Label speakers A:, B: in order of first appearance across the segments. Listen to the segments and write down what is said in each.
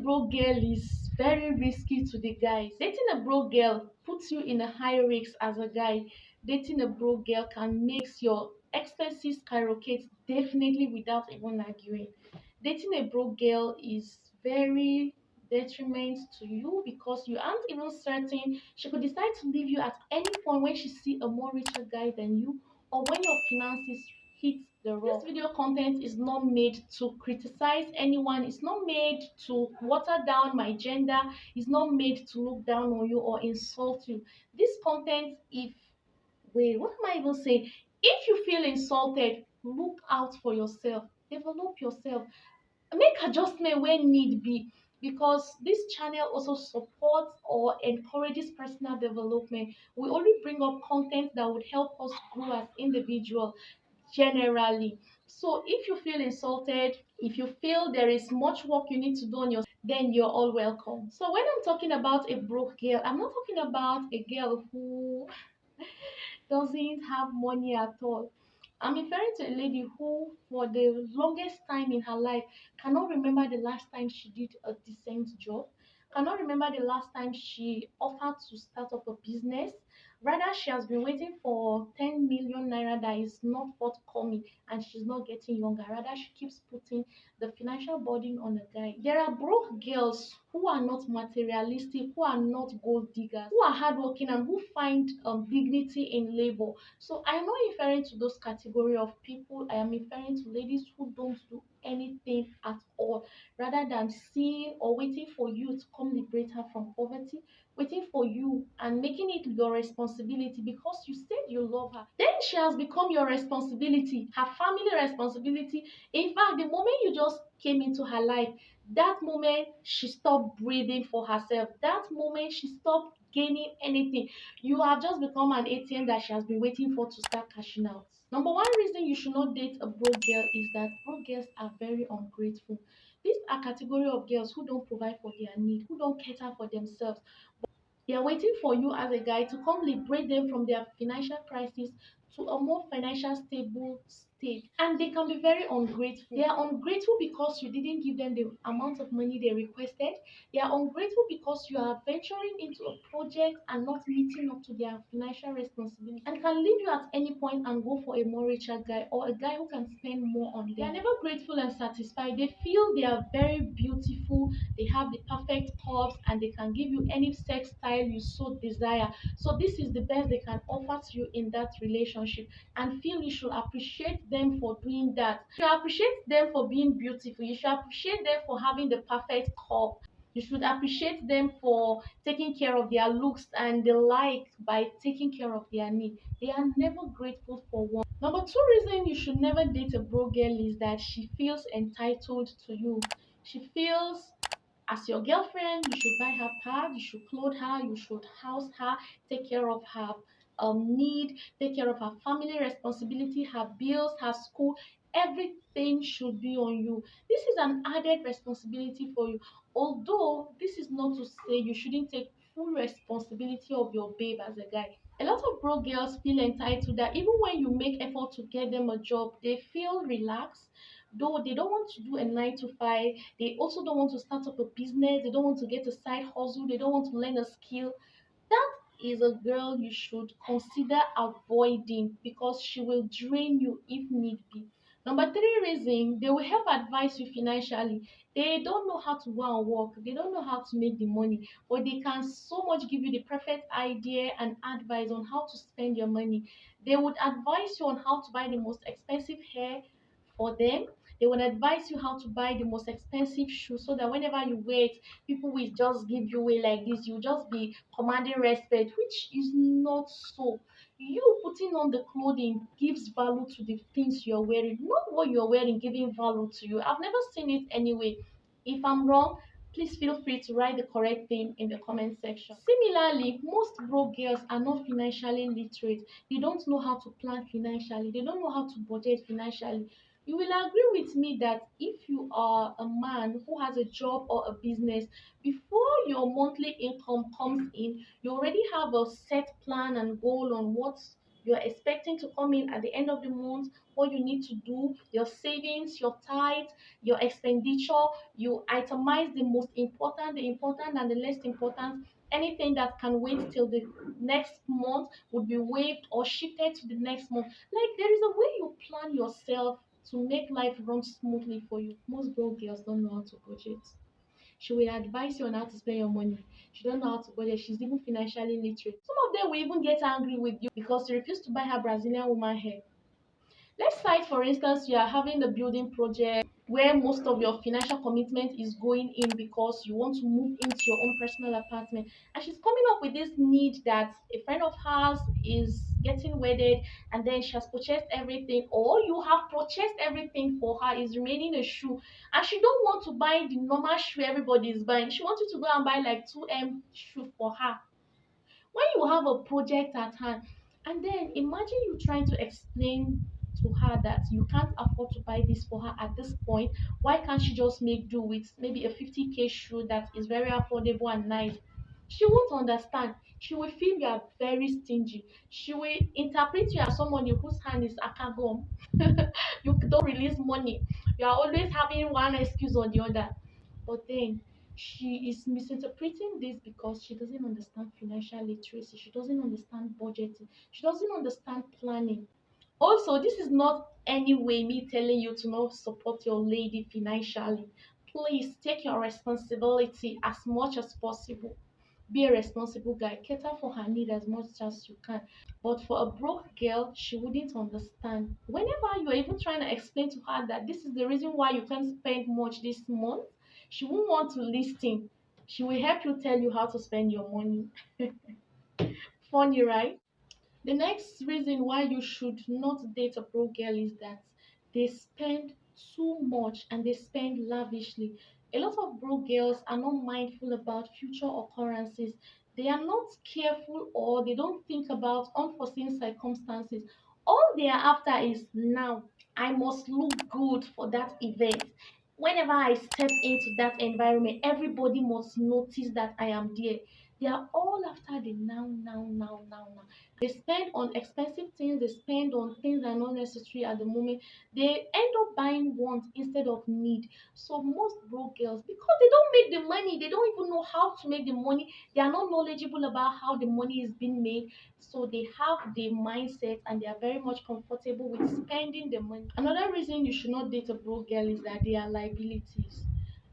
A: broke girl is very risky to the guys. Dating a broke girl puts you in a high risk as a guy. Dating a broke girl can make your expenses skyrocket definitely without even arguing. Dating a broke girl is very detriment to you because you aren't even certain she could decide to leave you at any point when she see a more richer guy than you or when your finances hit the rock. This video content is not made to criticize anyone. It's not made to water down my gender. It's not made to look down on you or insult you. This content, if wait, what am I even saying? If you feel insulted, look out for yourself. Develop yourself. Make adjustment when need be because this channel also supports or encourages personal development. We only bring up content that would help us grow as individuals generally. So if you feel insulted, if you feel there is much work you need to do on yourself, then you're all welcome. So when I'm talking about a broke girl, I'm not talking about a girl who doesn't have money at all. I'm referring to a lady who, for the longest time in her life, cannot remember the last time she did a decent job, cannot remember the last time she offered to start up a business. Rather, she has been waiting for 10 million naira that is not forthcoming and she's not getting younger. Rather, she keeps putting the financial burden on the guy. There are broke girls who are not materialistic, who are not gold diggers, who are hardworking and who find dignity in labor. So I'm not referring to those category of people. I am referring to ladies who don't do anything at all, rather than seeing or waiting for you to come liberate her from poverty, waiting for you and making it your responsibility because you said you love her. Then she has become your responsibility, her family responsibility. In fact, the moment you just came into her life, that moment she stopped breathing for herself. That moment she stopped gaining anything. You have just become an ATM that she has been waiting for to start cashing out. Number one reason you should not date a broke girl is that broke girls are very ungrateful. These are category of girls who don't provide for their need, who don't cater for themselves. They are waiting for you as a guy to come liberate them from their financial crisis to a more financial stable state. And they can be very ungrateful. They are ungrateful because you didn't give them the amount of money they requested. They are ungrateful because you are venturing into a project and not meeting up to their financial responsibility and can leave you at any point and go for a more richer guy or a guy who can spend more on them. They are never grateful and satisfied. They feel they are very beautiful, they have the perfect curves, and they can give you any sex style you so desire. So this is the best they can offer to you in that relationship, and feel you should appreciate them for doing that. You should appreciate them for being beautiful. You should appreciate them for having the perfect curve. You should appreciate them for taking care of their looks and the like by taking care of their need. They are never grateful for one. Number two reason you should never date a broke girl is that she feels entitled to you. She feels as your girlfriend, you should buy her pad, you should clothe her, you should house her, take care of her need, take care of her family responsibility, her bills, her school. Everything should be on you. This is an added responsibility for you. Although this is not to say you shouldn't take full responsibility of your babe as a guy. A lot of broke girls feel entitled that even when you make effort to get them a job, they feel relaxed. Though they don't want to do a 9 to 5, they also don't want to start up a business, they don't want to get a side hustle, they don't want to learn a skill. That is a girl you should consider avoiding because she will drain you if need be. Number three reason, they will help advise you financially. They don't know how to go and work, they don't know how to make the money, but they can so much give you the perfect idea and advice on how to spend your money. They would advise you on how to buy the most expensive hair for them. They will advise you how to buy the most expensive shoes so that whenever you wear it, people will just give you way like this. You'll just be commanding respect, which is not so. You putting on the clothing gives value to the things you're wearing, not what you're wearing giving value to you. I've never seen it anyway. If I'm wrong, please feel free to write the correct thing in the comment section. Similarly, most broke girls are not financially literate. They don't know how to plan financially, they don't know how to budget financially. You will agree with me that if you are a man who has a job or a business, before your monthly income comes in, you already have a set plan and goal on what you're expecting to come in at the end of the month, what you need to do, your savings, your tithe, your expenditure, you itemize the important and the less important. Anything that can wait till the next month would be waived or shifted to the next month. Like there is a way you plan yourself to make life run smoothly for you. Most broke girls don't know how to budget. She will advise you on how to spend your money. She don't know how to budget. She's even financially literate. Some of them will even get angry with you because you refuse to buy her Brazilian woman hair. Let's cite, for instance, you are having a building project where most of your financial commitment is going in because you want to move into your own personal apartment. And she's coming up with this need that a friend of hers is getting wedded and then she has purchased everything, or you have purchased everything for her, is remaining a shoe. And she don't want to buy the normal shoe everybody is buying. She wants you to go and buy like 2M shoe for her when you have a project at hand. And then imagine you trying to explain to her that you can't afford to buy this for her at this point. Why can't she just make do with maybe a 50K shoe that is very affordable and nice? She won't understand. She will feel you are very stingy. She will interpret you as somebody whose hand is akagom. You don't release money. You are always having one excuse or the other. But then she is misinterpreting this because she doesn't understand financial literacy. She doesn't understand budgeting. She doesn't understand planning. Also, this is not any way me telling you to not support your lady financially. Please take your responsibility as much as possible. Be a responsible guy. Cater for her need as much as you can. But for a broke girl, she wouldn't understand. Whenever you're even trying to explain to her that this is the reason why you can't spend much this month, she won't want to listen. She will help you tell you how to spend your money. Funny, right? The next reason why you should not date a broke girl is that they spend too much and they spend lavishly. A lot of broke girls are not mindful about future occurrences. They are not careful or they don't think about unforeseen circumstances. All they are after is now. I must look good for that event. Whenever I step into that environment, everybody must notice that I am there. They are all after the now, now, now, now, now. They spend on expensive things, they spend on things that are not necessary at the moment. They end up buying want instead of need. So most broke girls, because they don't make the money, they don't even know how to make the money, they are not knowledgeable about how the money is being made. So they have the mindset and they are very much comfortable with spending the money. Another reason you should not date a broke girl is that they are liabilities.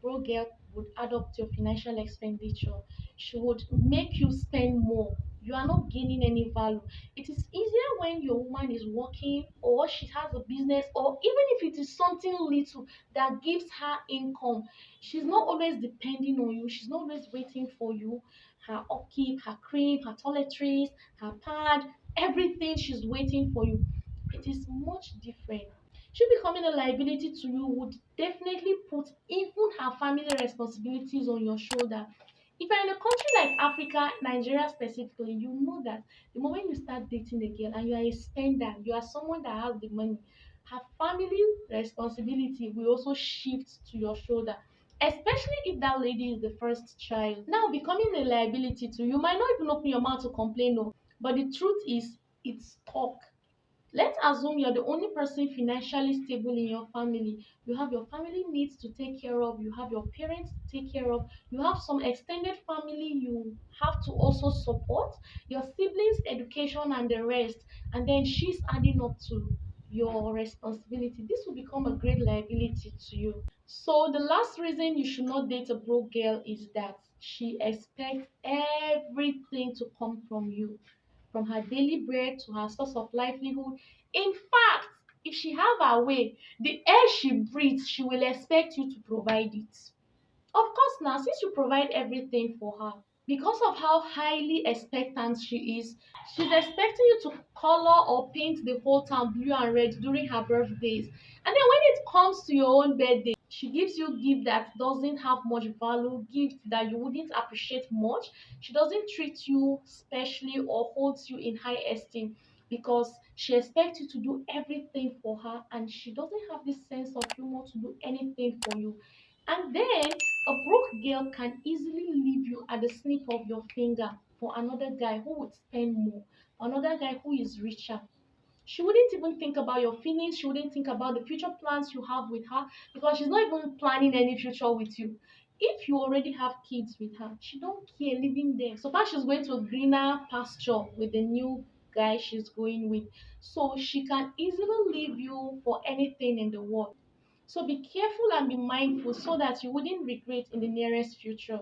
A: Broke girl would add up to your financial expenditure. She would make you spend more. You are not gaining any value. It is easier when your woman is working or she has a business, or even if it is something little that gives her income. She's not always depending on you. She's not always waiting for you. Her upkeep, her cream, her toiletries, her pad, everything, she's waiting for you. It is much different. She becoming a liability to you would definitely put even her family responsibilities on your shoulder. If you're in a country like Africa, Nigeria specifically, you know that the moment you start dating a girl and you are a spender, you are someone that has the money, her family responsibility will also shift to your shoulder. Especially if that lady is the first child. Now becoming a liability to you, you might not even open your mouth to complain, no. But the truth is, it's talk. Let's assume you're the only person financially stable in your family. You have your family needs to take care of, you have your parents to take care of, you have some extended family you have to also support, your siblings' education, and the rest. And then she's adding up to your responsibility. This will become a great liability to you. So, the last reason you should not date a broke girl is that she expects everything to come from you, from her daily bread to her source of livelihood. In fact, if she have her way, the air she breathes, she will expect you to provide it. Of course, now, since you provide everything for her, because of how highly expectant she is, she's expecting you to color or paint the whole town blue and red during her birthdays. And then when it comes to your own birthday, she gives you gift that doesn't have much value, gift that you wouldn't appreciate much. She doesn't treat you specially or holds you in high esteem because she expects you to do everything for her and she doesn't have this sense of humor to do anything for you. And then a broke girl can easily leave you at the snip of your finger for another guy who would spend more. another guy who is richer. She wouldn't even think about your feelings. She wouldn't think about the future plans you have with her because she's not even planning any future with you. If you already have kids with her, she don't care leaving them. So far, she's going to a greener pasture with the new guy she's going with. So she can easily leave you for anything in the world. So be careful and be mindful so that you wouldn't regret in the nearest future.